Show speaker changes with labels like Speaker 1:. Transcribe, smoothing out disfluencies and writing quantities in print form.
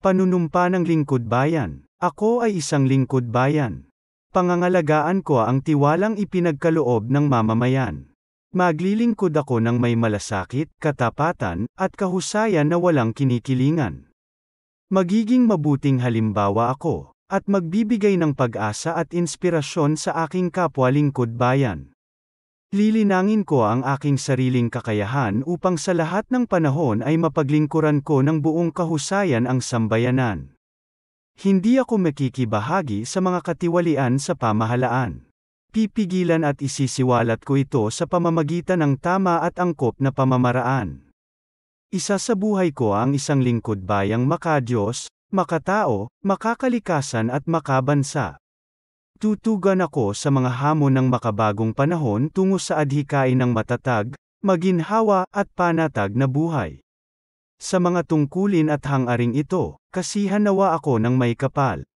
Speaker 1: Panunumpa ng lingkod bayan. Ako ay isang lingkod bayan. Pangangalagaan ko ang tiwalang ipinagkaloob ng mamamayan. Maglilingkod ako ng may malasakit, katapatan, at kahusayan na walang kinikilingan. Magiging mabuting halimbawa ako, at magbibigay ng pag-asa at inspirasyon sa aking kapwa lingkod bayan. Lilinangin ko ang aking sariling kakayahan upang sa lahat ng panahon ay mapaglingkuran ko ng buong kahusayan ang sambayanan. Hindi ako makikibahagi sa mga katiwalian sa pamahalaan. Pipigilan at isisiwalat ko ito sa pamamagitan ng tama at angkop na pamamaraan. Isasabuhay ko ang isang lingkod bayang makadiyos, makatao, makakalikasan at makabansa. Tutugan ako sa mga hamon ng makabagong panahon tungo sa adhikain ng matatag, maginhawa, at panatag na buhay. Sa mga tungkulin at hangaring ito, kasihan nawa ako ng may kapal.